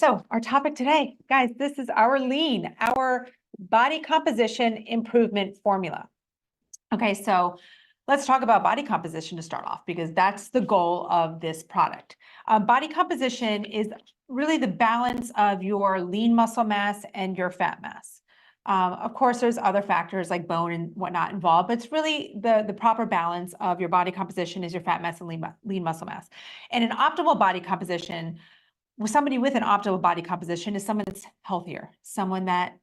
so our topic today, guys, this is our lean, our body composition improvement formula. Okay, so let's talk about body composition to start off, because that's the goal of this product. Body composition is really the balance of your lean muscle mass and your fat mass. Of course, there's other factors like bone and whatnot involved, but it's really the proper balance of your body composition is your fat mass and lean muscle mass. And an optimal body composition, somebody with an optimal body composition is someone that's healthier, someone that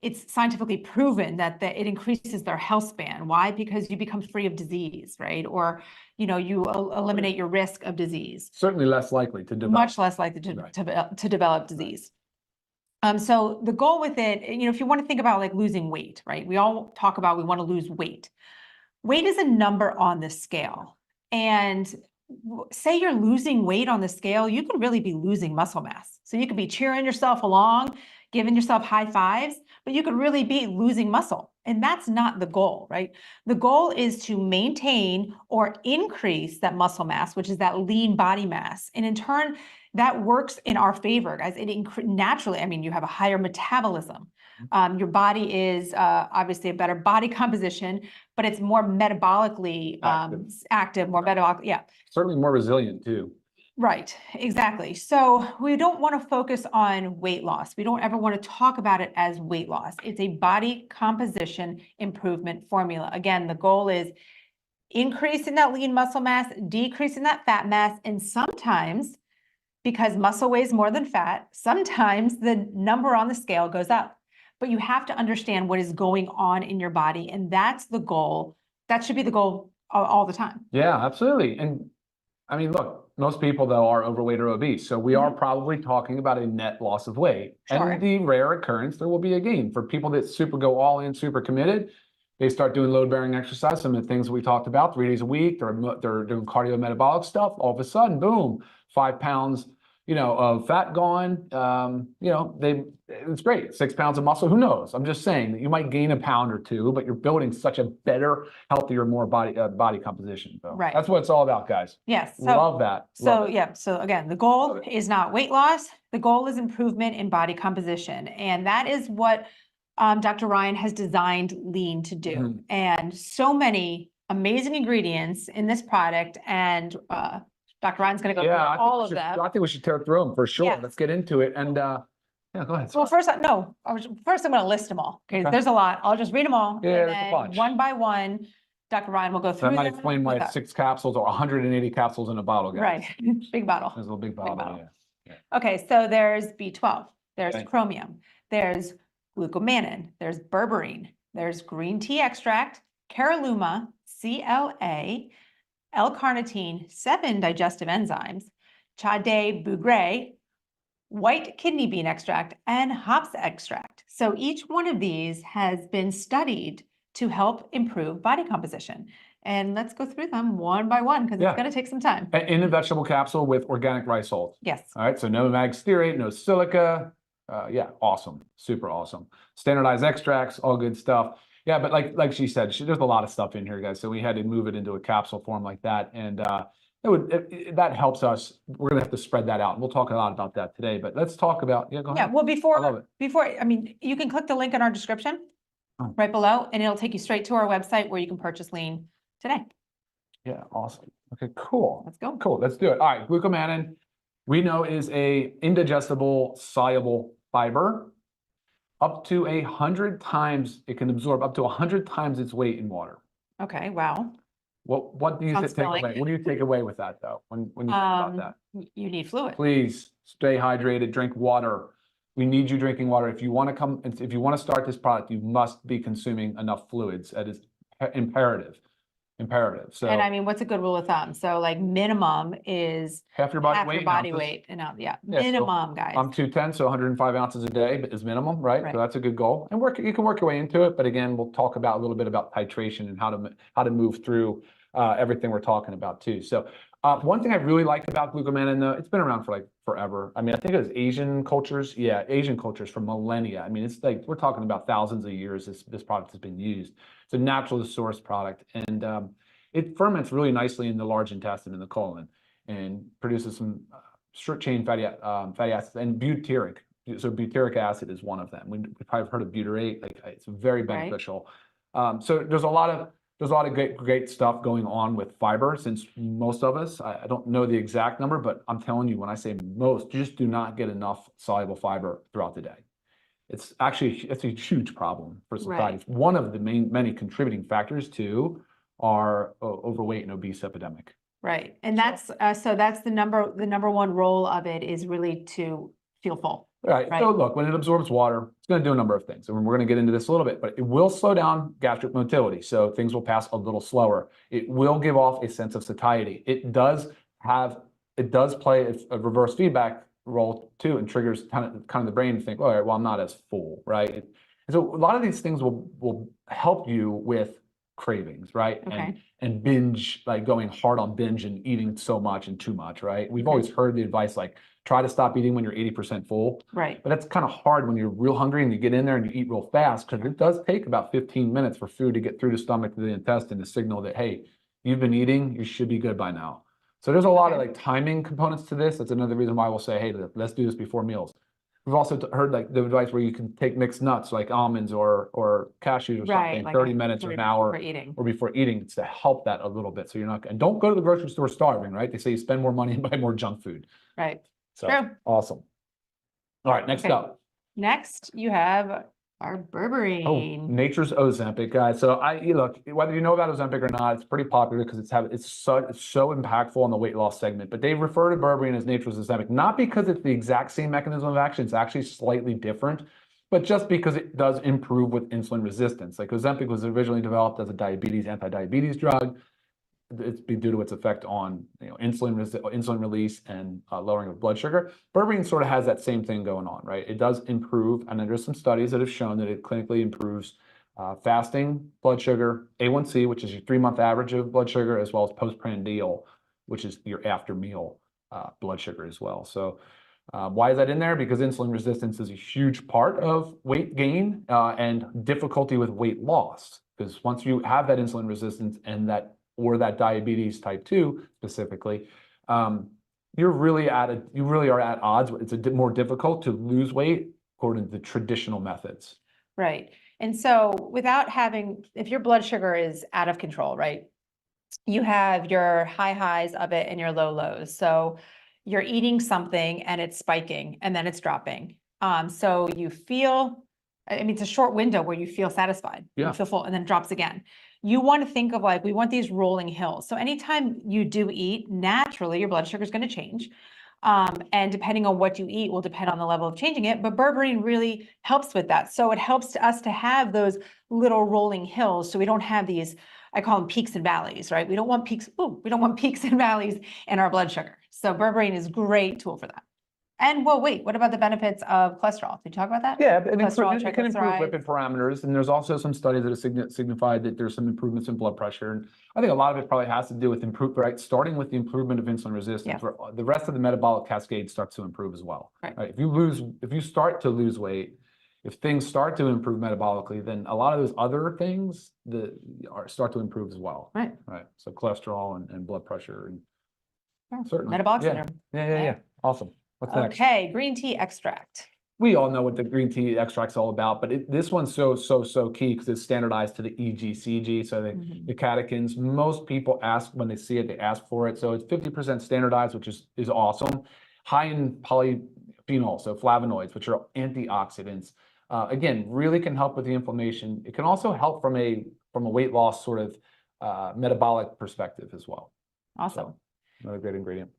it's scientifically proven that it increases their health span. Why? Because you become free of disease, right? Or, you eliminate your risk of disease. Certainly less likely to develop. Much less likely to develop disease. So the goal with it, if you want to think about like losing weight, right? We all talk about we want to lose weight. Weight is a number on the scale. And say you're losing weight on the scale, you can really be losing muscle mass. So you could be cheering yourself along, giving yourself high fives, but you could really be losing muscle. And that's not the goal, right? The goal is to maintain or increase that muscle mass, which is that lean body mass. And in turn, that works in our favor, guys. Naturally, you have a higher metabolism. Your body is obviously a better body composition, but it's more metabolically active, more metabolic, yeah. Certainly more resilient too. Right, exactly. So we don't want to focus on weight loss. We don't ever want to talk about it as weight loss. It's a body composition improvement formula. Again, the goal is increasing that lean muscle mass, decreasing that fat mass, and sometimes, because muscle weighs more than fat, sometimes the number on the scale goes up. But you have to understand what is going on in your body, and that's the goal. That should be the goal all the time. Yeah, absolutely. And look, most people though are overweight or obese. So we are probably talking about a net loss of weight. Sure. And the rare occurrence, there will be a gain. For people that go all in, super committed, they start doing load-bearing exercise, some of the things we talked about, 3 days a week, they're doing cardiometabolic stuff, all of a sudden, boom, 5 pounds, of fat gone, it's great. 6 pounds of muscle, who knows? I'm just saying that you might gain a pound or two, but you're building such a better, healthier, more body composition. So right. That's what it's all about, guys. Yes. So, love that. So again, the goal is not weight loss. The goal is improvement in body composition. And that is what Dr. Ryan has designed Lean to do. And so many amazing ingredients in this product. And Dr. Ryan's going to go through all of them. I think we should tear through them for sure. Yes. Let's get into it. And go ahead. Well, first I'm going to list them all. Okay, there's a lot. I'll just read them all. Yeah, and then one by one, Dr. Ryan will go through them. That might them explain why it's 6 capsules or 180 capsules in a bottle, guys. Right, big bottle. There's a little big bottle. Yeah. Okay, so there's B12, there's chromium, there's glucomannan, there's berberine, there's green tea extract, caralluma, CLA, L-carnitine, 7 digestive enzymes, Chade bougre, white kidney bean extract, and hops extract. So each one of these has been studied to help improve body composition. And let's go through them one by one, because it's going to take some time. In a vegetable capsule with organic rice hulls. Yes. All right, so no mag stearate, no silica. Awesome, super awesome. Standardized extracts, all good stuff. Yeah, but like she said, there's a lot of stuff in here, guys. So we had to move it into a capsule form like that, and that helps us. We're gonna have to spread that out. We'll talk a lot about that today. But let's talk about go ahead. Yeah, well, before you can click the link in our description right below, and it'll take you straight to our website where you can purchase Lean today. Yeah, awesome. Okay, cool. Let's go. Cool. Let's do it. All right, glucomannan, we know is a indigestible soluble fiber. Up to 100 times, it can absorb up to 100 times its weight in water. Okay, wow. What do you take away? What do you take away with that though? When you think about that? You need fluid. Please stay hydrated, drink water. We need you drinking water. If you want to start this product, you must be consuming enough fluids. That is imperative. So, and what's a good rule of thumb? So like minimum is half your body weight. And minimum, so guys. I'm 210, so 105 ounces a day is minimum, right? So that's a good goal. And you can work your way into it. But again, we'll talk about a little bit about titration and how to move through everything we're talking about too. So one thing I really like about glucomannan, though, it's been around for forever. I think it was Asian cultures. Yeah, Asian cultures for millennia. It's like we're talking about thousands of years this product has been used. It's a naturally sourced product, and it ferments really nicely in the large intestine and the colon, and produces some short chain fatty acids and butyric. So butyric acid is one of them. We've probably heard of butyrate. Like it's very beneficial. So there's a lot of great stuff going on with fiber. Since most of us, I don't know the exact number, but I'm telling you, when I say most, just do not get enough soluble fiber throughout the day. It's a huge problem for society. It's one of the many contributing factors to our overweight and obese epidemic. Right. And that's, so that's the number one role of it is really to feel full. Right. So look, when it absorbs water, it's going to do a number of things. And we're going to get into this a little bit, but it will slow down gastric motility. So things will pass a little slower. It will give off a sense of satiety. It does play a reverse feedback role too, and triggers kind of the brain to think, all right, well, I'm not as full, right? And so a lot of these things will help you with cravings, right? Okay. And binge, like going hard on binge and eating so much and too much, right? We've always heard the advice like try to stop eating when you're 80% full. Right. But that's kind of hard when you're real hungry and you get in there and you eat real fast, because it does take about 15 minutes for food to get through the stomach to the intestine to signal that, hey, you've been eating, you should be good by now. So there's a lot of like timing components to this. That's another reason why we'll say, hey, let's do this before meals. We've also heard like the advice where you can take mixed nuts like almonds or cashews or something, Like 30 minutes or an hour before eating. It's to help that a little bit. So you're not, and don't go to the grocery store starving, right? They say you spend more money and buy more junk food. Right. So True. Awesome. All right, next up. Next, you have our berberine. Oh, nature's Ozempic, guys. So look, whether you know about Ozempic or not, it's pretty popular because it's so impactful on the weight loss segment. But they refer to berberine as nature's Ozempic, not because it's the exact same mechanism of action. It's actually slightly different, but just because it does improve with insulin resistance. Like Ozempic was originally developed as a anti-diabetes drug. It's due to its effect on insulin release and lowering of blood sugar. Berberine sort of has that same thing going on, right? It does improve, and there's some studies that have shown that it clinically improves fasting blood sugar, A1C, which is your 3-month average of blood sugar, as well as postprandial, which is your after meal blood sugar as well. So why is that in there? Because insulin resistance is a huge part of weight gain and difficulty with weight loss. Because once you have that insulin resistance and that diabetes type 2 specifically, you really are at odds. It's more difficult to lose weight according to the traditional methods. Right. And so if your blood sugar is out of control, right, you have your high highs of it and your low lows. So you're eating something and it's spiking and then it's dropping. So you feel, it's a short window where you feel satisfied, you feel full, and then it drops again. You want to think of like, we want these rolling hills. So anytime you do eat, naturally, your blood sugar is going to change. And depending on what you eat will depend on the level of changing it. But berberine really helps with that. So it helps us to have those little rolling hills. So we don't have these, I call them peaks and valleys, right? We don't want peaks. We don't want peaks and valleys in our blood sugar. So berberine is a great tool for that. And well, wait, what about the benefits of cholesterol? Did you talk about that? Yeah, it can improve lipid parameters. And there's also some studies that have signified that there's some improvements in blood pressure. And I think a lot of it probably has to do with starting with the improvement of insulin resistance, where the rest of the metabolic cascade starts to improve as well. Right? If you start to lose weight, if things start to improve metabolically, then a lot of those other things start to improve as well. Right. So cholesterol and blood pressure and certainly metabolic syndrome. Yeah. Awesome. What's next? Okay, green tea extract. We all know what the green tea extract's all about, but this one's so key because it's standardized to the EGCG, so the catechins. Most people ask when they see it, they ask for it. So it's 50% standardized, which is awesome. High in polyphenol, so flavonoids, which are antioxidants. Again, really can help with the inflammation. It can also help from a weight loss sort of metabolic perspective as well. Awesome. So, another great ingredient.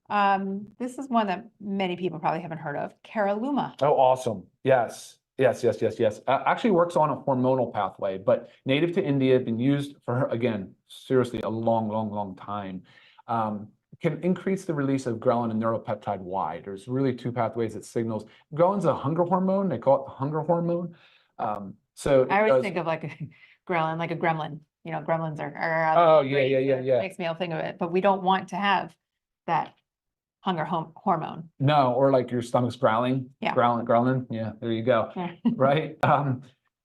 This is one that many people probably haven't heard of, Caralluma. Oh, awesome. Yes. Actually works on a hormonal pathway, but native to India, been used for, again, seriously, a long time. Can increase the release of ghrelin and neuropeptide Y. There's really 2 pathways that signals. Ghrelin's a hunger hormone. They call it the hunger hormone. So I always think of like a ghrelin, like a gremlin. Gremlins are oh, yeah. Makes me think of it, but we don't want to have that hunger hormone. No, or like your stomach's growling. Yeah. Growling. Yeah, there you go. Yeah. Right.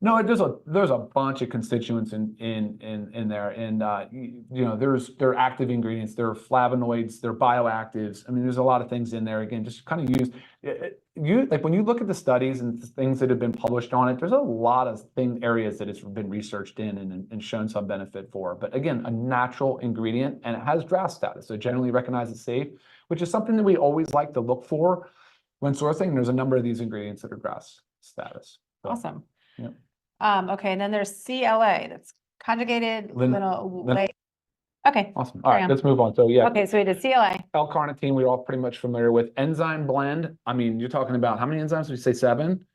No, there's a bunch of constituents in there, and you know, there are active ingredients, there are flavonoids, there are bioactives. I mean, there's a lot of things in there. Again, just kind of you like when you look at the studies and things that have been published on it, there's a lot of areas that it's been researched in and shown some benefit for. But again, a natural ingredient, and it has draft status, so generally recognized as safe, which is something that we always like to look for when sourcing. There's a number of these ingredients that are draft status. So, Awesome. Yep. Okay, and then there's CLA, that's conjugated linoleic. Okay, Awesome. All carry right, on. let's move on. So yeah, okay, so we did CLA. L-carnitine, we're all pretty much familiar with. Enzyme blend, I mean, you're talking about how many enzymes? Did you say 7?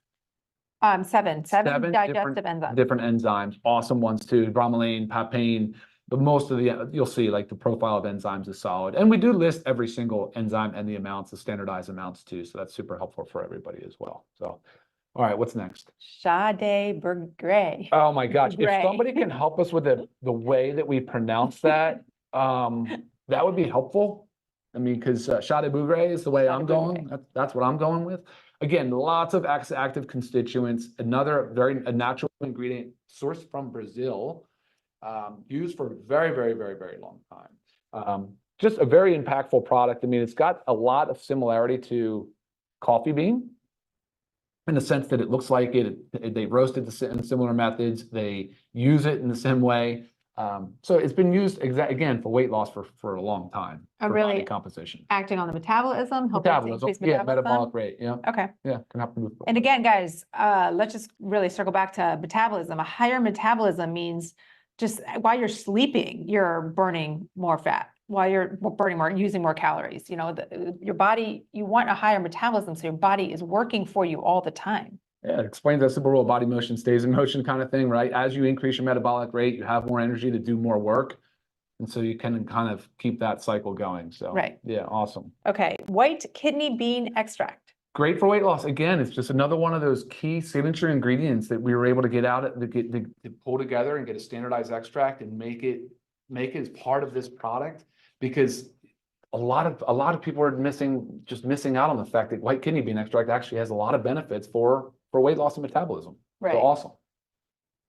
Seven Seven digestive enzymes. Different enzymes, awesome ones too, bromelain, papain. But most of the, you'll see like the profile of enzymes is solid. And we do list every single enzyme and the amounts, the standardized amounts too. So that's super helpful for everybody as well. So, all right, what's next? Sade Burgray. Oh my gosh, if Gray. somebody can help us with the way that we pronounce that, that would be helpful. I mean, because Sade Burgray is the way I'm going. That's what I'm going with. Again, lots of active constituents. Another a natural ingredient sourced from Brazil, used for a very, very, very, very long time. Just a very impactful product. I mean, it's got a lot of similarity to coffee bean, in the sense that it looks like they roast it in similar methods. They use it in the same way. So it's been used again for weight loss for a long time. Oh, for really? body composition. Acting on the metabolism, helping to increase Yeah, metabolism. metabolic rate. Yeah, Okay. yeah, can help move. And again, guys, let's just really circle back to metabolism. A higher metabolism means just while you're sleeping, you're burning more fat. While you're burning more, using more calories, you know, your body, you want a higher metabolism, so your body is working for you all the time. Yeah, it explains that simple rule: body motion stays in motion kind of thing, right? As you increase your metabolic rate, you have more energy to do more work. And so you can kind of keep that cycle going. So, right. Yeah, awesome. Okay, white kidney bean extract. Great for weight loss. Again, it's just another one of those key signature ingredients that we were able to get out to pull together and get a standardized extract and make it as part of this product, because a lot of people are missing out on the fact that white kidney bean extract actually has a lot of benefits for weight loss and metabolism. Right. So awesome.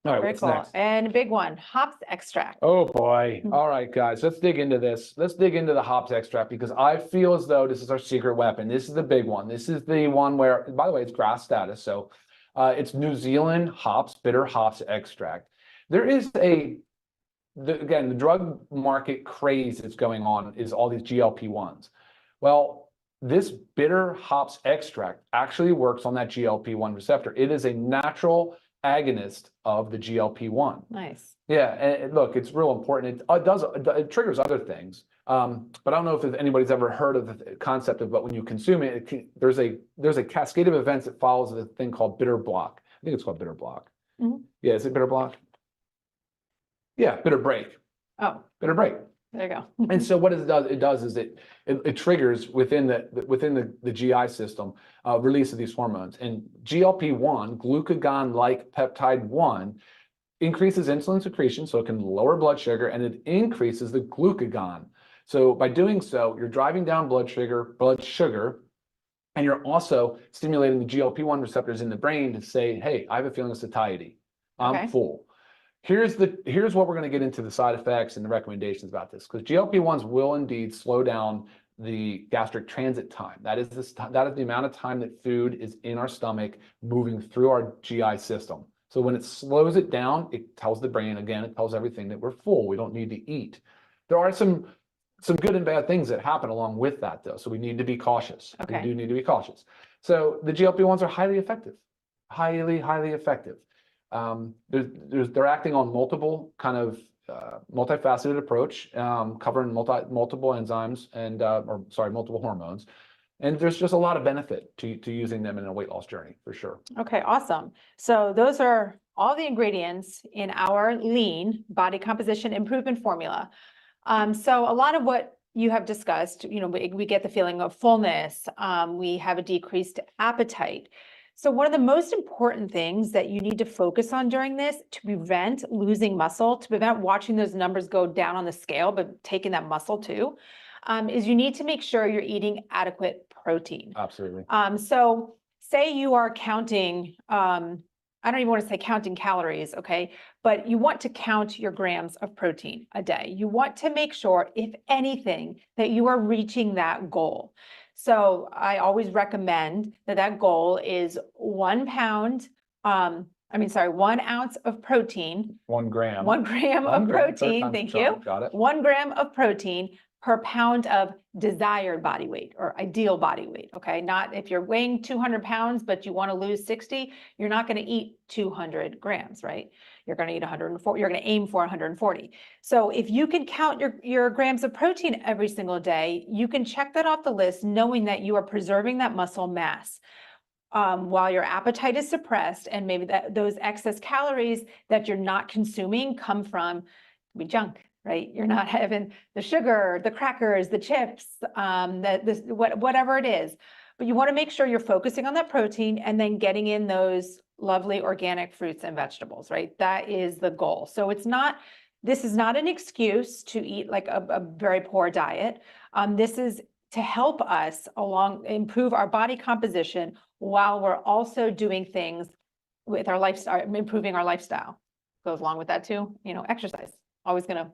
All right, Very what's cool. next? And a big one, hops extract. Oh boy. All right, guys, let's dig into this. Let's dig into the hops extract, because I feel as though this is our secret weapon. This is the big one. This is the one where, by the way, it's GRAS status. So it's New Zealand hops, bitter hops extract. There is again, the drug market craze that's going on is all these GLP-1s. Well, this bitter hops extract actually works on that GLP-1 receptor. It is a natural agonist of the GLP-1. Nice. Yeah, and look, it's real important. It triggers other things. But I don't know if anybody's ever heard of the concept of, but when you consume it, there's a cascade of events that follows a thing called bitter block. I think it's called bitter block. Mm-hmm. Yeah, is it bitter block? Yeah, bitter break. Oh, Bitter break. there you go. And so what it does is it triggers within the GI system release of these hormones. And GLP-1, glucagon-like peptide 1, increases insulin secretion, so it can lower blood sugar, and it increases the glucagon. So by doing so, you're driving down blood sugar, and you're also stimulating the GLP-1 receptors in the brain to say, hey, I have a feeling of satiety. I'm full. Here's what we're going to get into the side effects and the recommendations about this, because GLP-1s will indeed slow down the gastric transit time. That is the amount of time that food is in our stomach moving through our GI system. So when it slows it down, it tells the brain, again, it tells everything that we're full. We don't need to eat. There are some good and bad things that happen along with that, though. So we need to be cautious. Okay. We do need to be cautious. So the GLP-1s are highly effective, highly, highly effective. They're acting on multiple kind of multifaceted approach, covering multiple enzymes and multiple hormones. And there's just a lot of benefit to using them in a weight loss journey, for sure. Okay, awesome. So those are all the ingredients in our lean body composition improvement formula. So a lot of what you have discussed, you know, we get the feeling of fullness. We have a decreased appetite. So one of the most important things that you need to focus on during this to prevent losing muscle, to prevent watching those numbers go down on the scale, but taking that muscle too, is you need to make sure you're eating adequate protein. Absolutely. So say you are counting I don't even want to say counting calories, okay? But you want to count your grams of protein a day. You want to make sure, if anything, that you are reaching that goal. So I always recommend that that goal is 1 pound, 1 ounce of protein, 1 gram. 1 gram 1 of gram per protein, pound thank charge. you. Got it. 1 gram of protein per pound of desired body weight or ideal body weight, okay? Not if you're weighing 200 pounds, but you want to lose 60, you're not going to eat 200 grams, right? You're going to eat 140, you're going to aim for 140. So if you can count your grams of protein every single day, you can check that off the list knowing that you are preserving that muscle mass. While your appetite is suppressed and maybe those excess calories that you're not consuming come from junk, right? You're not having the sugar, the crackers, the chips, whatever it is. But you want to make sure you're focusing on that protein and then getting in those lovely organic fruits and vegetables, right? That is the goal. So this is not an excuse to eat like a very poor diet. This is to help us improve our body composition while we're also doing things with our lifestyle, improving our lifestyle. Goes along with that too, exercise. Always going to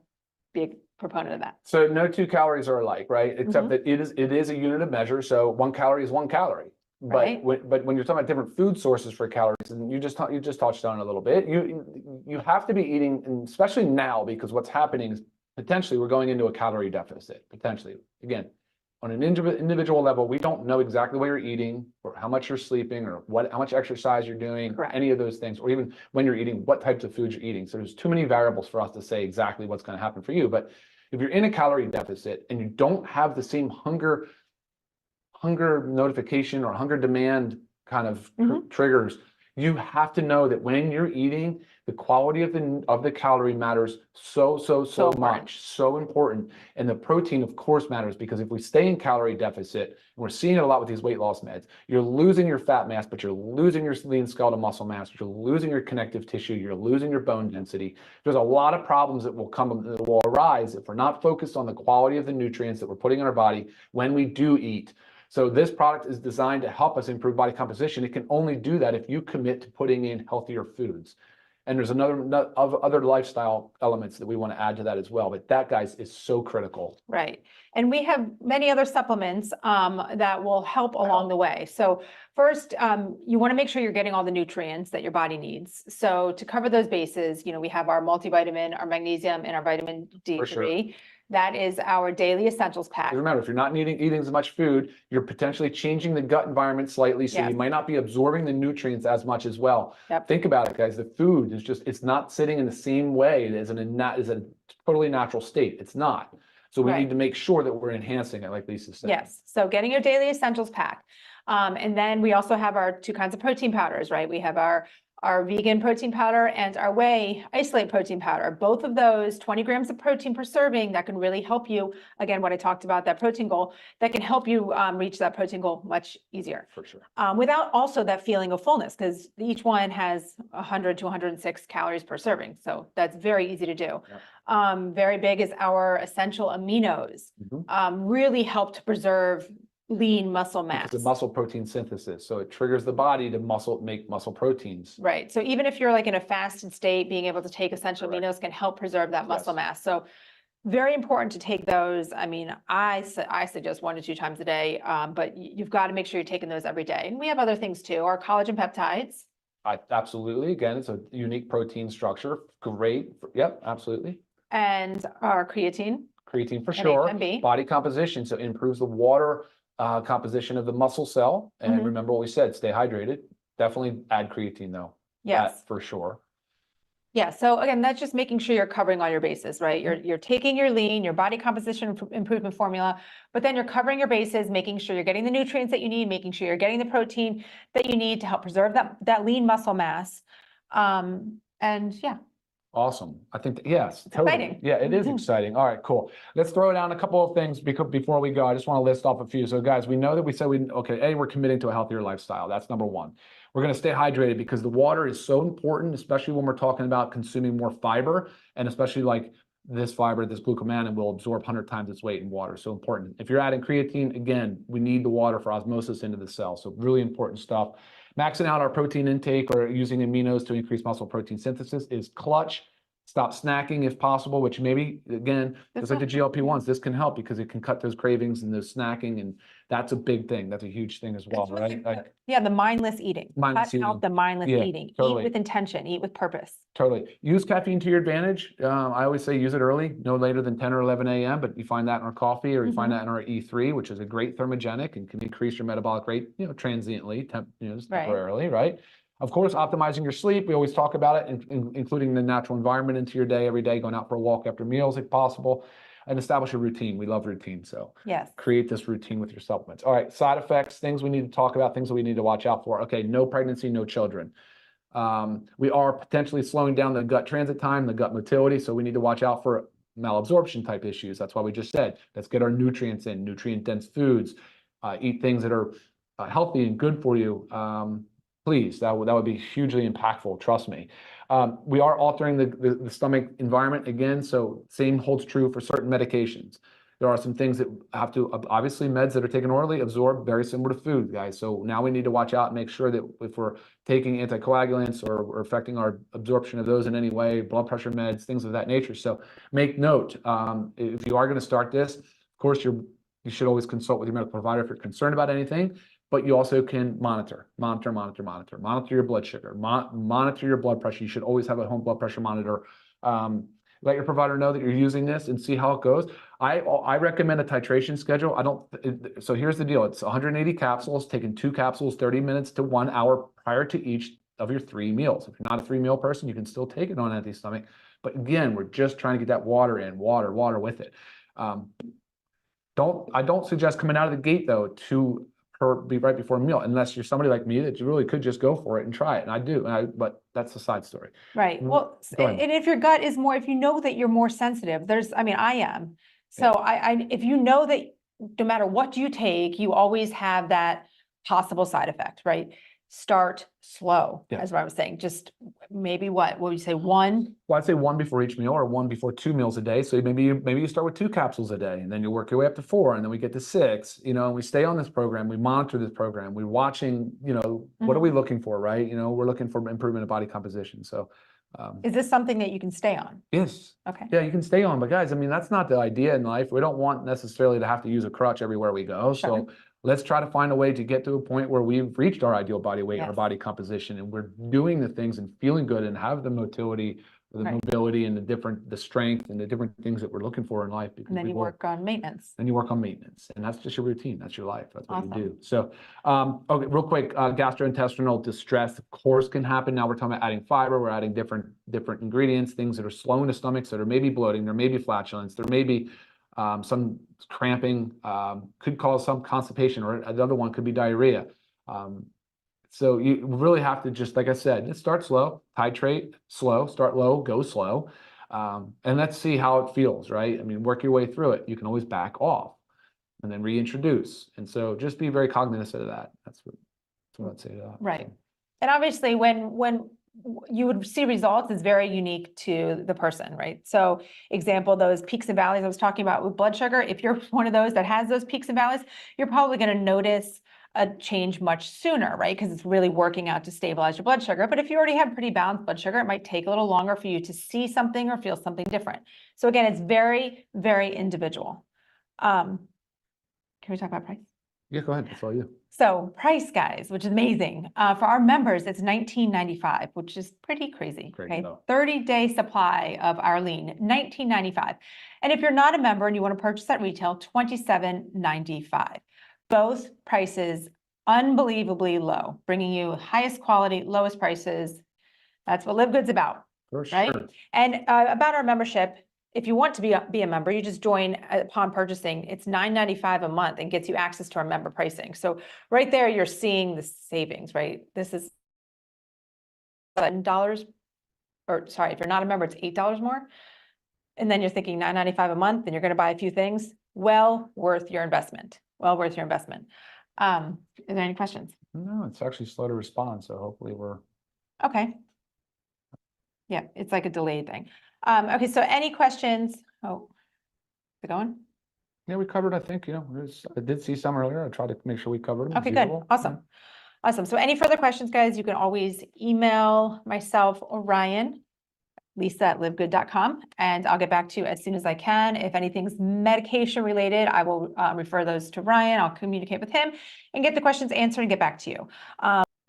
be a proponent of that. So no 2 calories are alike, right? Except that it is a unit of measure. So 1 calorie is 1 calorie. But Right. but when you're talking about different food sources for calories, and you just touched on it a little bit, you have to be eating, and especially now, because what's happening is potentially we're going into a calorie deficit. Potentially, again, on an individual level, we don't know exactly what you're eating, or how much you're sleeping, or how much exercise you're doing, Correct. or any of those things, or even when you're eating, what types of foods you're eating. So there's too many variables for us to say exactly what's going to happen for you. But if you're in a calorie deficit and you don't have the same hunger notification or hunger demand kind of triggers, you have to know that when you're eating, the quality of the calorie matters so much, so important. And the protein, of course, matters, because if we stay in calorie deficit, and we're seeing it a lot with these weight loss meds, you're losing your fat mass, but you're losing your lean skeletal muscle mass, you're losing your connective tissue, you're losing your bone density. There's a lot of problems that will arise if we're not focused on the quality of the nutrients that we're putting in our body when we do eat. So this product is designed to help us improve body composition. It can only do that if you commit to putting in healthier foods. And there's other lifestyle elements that we want to add to that as well. But that, guys, is so critical. Right. And we have many other supplements that will help along the way. So first, you want to make sure you're getting all the nutrients that your body needs. So to cover those bases, we have our multivitamin, our magnesium, and our vitamin D3. For sure. That is our daily essentials pack. Remember, if you're not eating as much food, you're potentially changing the gut environment slightly, so you might not be absorbing the nutrients as much as well. Yep. Think about it, guys. The food is it's not sitting in the same way as a totally natural state. It's not. So we need to make sure that we're enhancing it, like Lisa said. Yes. So getting your daily essentials pack. And then we also have our 2 kinds of protein powders, right? We have our vegan protein powder and our whey isolate protein powder. Both of those, 20 grams of protein per serving, that can really help you. Again, what I talked about, that protein goal, that can help you reach that protein goal much easier. For sure. Without also that feeling of fullness, because each one has 100 to 106 calories per serving. So that's very easy to do. Yep. Very big is our essential aminos. Really help to preserve lean muscle mass. It's a muscle protein synthesis. So it triggers the body to make muscle proteins. Right. So even if you're like in a fasted state, being able to take essential aminos can help preserve that muscle mass. So very important to take those. I mean, I suggest 1 to 2 times a day, but you've got to make sure you're taking those every day. And we have other things too. Our collagen peptides. Absolutely. Again, it's a unique protein structure. Great. Yep, absolutely. And our creatine. Creatine for sure. Body composition. So it improves the water composition of the muscle cell. And remember what we said, stay hydrated. Definitely add creatine though. Yes. That for sure. Yeah. So again, that's just making sure you're covering all your bases, right? You're taking your lean, your body composition improvement formula, but then you're covering your bases, making sure you're getting the nutrients that you need, making sure you're getting the protein that you need to help preserve that lean muscle mass. And yeah. Awesome. I think, yes, totally. Exciting. Yeah, it is exciting. All right, cool. Let's throw down a couple of things before we go. I just want to list off a few. So guys, we know that we said we're committing to a healthier lifestyle. That's number 1. We're going to stay hydrated because the water is so important, especially when we're talking about consuming more fiber, and especially like this fiber, this glucomannan will absorb 100 times its weight in water. So important. If you're adding creatine, again, we need the water for osmosis into the cell. So really important stuff. maxing out our protein intake or using aminos to increase muscle protein synthesis is clutch. Stop snacking if possible, which maybe, again, That's just like the not- GLP-1s, this can help because it can cut those cravings and those snacking, and that's a big thing. That's a huge thing as well, It's really right? good. Yeah, the mindless eating. Mindless Cut out eating. the mindless Yeah, eating. totally. Eat with intention, eat with purpose. Totally. Use caffeine to your advantage. I always say use it early, no later than 10 or 11 a.m., but you find that in our coffee or you find that in our E3, which is a great thermogenic and can increase your metabolic rate, transiently, just Right. temporarily, right? Of course, optimizing your sleep. We always talk about it, including the natural environment into your day every day, going out for a walk after meals if possible, and establish a routine. We love routine. So Yes. create this routine with your supplements. All right, side effects, things we need to talk about, things that we need to watch out for. Okay, no pregnancy, no children. We are potentially slowing down the gut transit time, the gut motility, so we need to watch out for malabsorption type issues. That's why we just said, let's get our nutrients in, nutrient-dense foods, eat things that are healthy and good for you. Please, that would be hugely impactful, trust me. We are altering the stomach environment again, so same holds true for certain medications. There are some things that have to, obviously meds that are taken orally absorb very similar to food, guys. So now we need to watch out and make sure that if we're taking anticoagulants or affecting our absorption of those in any way, blood pressure meds, things of that nature. So make note, if you are going to start this, of course, you should always consult with your medical provider if you're concerned about anything, but you also can monitor your blood sugar, monitor your blood pressure. You should always have a home blood pressure monitor. Let your provider know that you're using this and see how it goes. I recommend a titration schedule. So here's the deal. It's 180 capsules, taking 2 capsules, 30 minutes to 1 hour prior to each of your 3 meals. If you're not a 3-meal person, you can still take it on empty stomach. But again, we're just trying to get that water in, water with it. I don't suggest coming out of the gate though to be right before a meal, unless you're somebody like me that you really could just go for it and try it. And I do, but that's a side story. Right. Well, Go ahead. and if your gut is more, if you know that you're more sensitive, I am. So if you know that no matter what you take, you always have that possible side effect, right? Start slow, Yeah. as what I was saying. Just maybe what would you say, 1? Well, I'd say 1 before each meal or 1 before 2 meals a day. So maybe you start with 2 capsules a day, and then you work your way up to 4, and then we get to 6. And we stay on this program. We monitor this program. We're watching. What are we looking for, right? We're looking for improvement of body composition. So, Is this something that you can stay on? yes. Okay. Yeah, you can stay on, but guys, that's not the idea in life. We don't want necessarily to have to use a crutch everywhere we go. Sure. So let's try to find a way to get to a point where we've reached our ideal body weight, our Yes. body composition, and we're doing the things and feeling good and have the motility, the Right. mobility, and the strength and the different things that we're looking for in life. Because And then you work on maintenance. Then you work on maintenance, and that's just your routine. That's your life. That's what Awesome. you do. So, okay, real quick, gastrointestinal distress, of course, can happen. Now we're talking about adding fiber. We're adding different ingredients, things that are slowing the stomachs, that are maybe bloating, there may be flatulence, there may be some cramping, could cause some constipation, or another one could be diarrhea. So you really have to just, like I said, just start slow, titrate slow, start low, go slow. And let's see how it feels, right? Work your way through it. You can always back off and then reintroduce. And so just be very cognizant of that. That's what I'd say to that. Right. And obviously, when you would see results is very unique to the person, right? So example, those peaks and valleys I was talking about with blood sugar, if you're one of those that has those peaks and valleys, you're probably going to notice a change much sooner, right? Because it's really working out to stabilize your blood sugar. But if you already have pretty balanced blood sugar, it might take a little longer for you to see something or feel something different. So again, it's very, very individual. Can we talk about price? Yeah, go ahead. That's all you. So price, guys, which is amazing. For our members, it's $19.95, which is pretty crazy. Great, Okay, though. 30-day supply of our lean, $19.95. And if you're not a member and you want to purchase at retail, $27.95. Both prices unbelievably low, bringing you highest quality, lowest prices. That's what Live Good's about. For Right? sure. And about our membership, if you want to be a member, you just join upon purchasing. It's $9.95 a month and gets you access to our member pricing. So right there, you're seeing the savings, right? This is $7, or sorry, if you're not a member, it's $8 more. And then you're thinking $9.95 a month, and you're going to buy a few things. Well worth your investment. Well worth your investment. Is there any questions? No, it's actually slow to respond. So hopefully we're. Okay. Yeah, it's like a delayed thing. Okay, so any questions? Oh, is it going? Yeah, we covered, I think, I did see some earlier. I tried to make sure we covered them. as Okay, good. usual. Awesome. Awesome. So any further questions, guys, you can always email myself or Ryan, lisa@livegood.com, and I'll get back to you as soon as I can. If anything's medication related, I will refer those to Ryan. I'll communicate with him and get the questions answered and get back to you.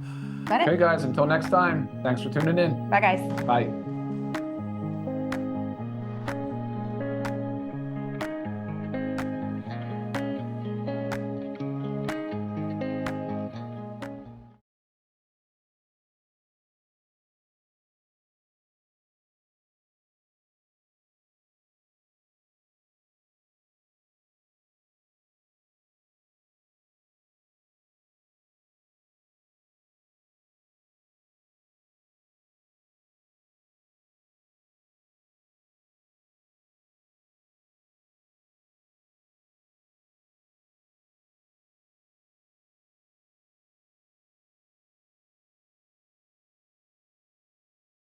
Is that Okay, it? guys, until next time, thanks for tuning in. Bye, guys. Bye.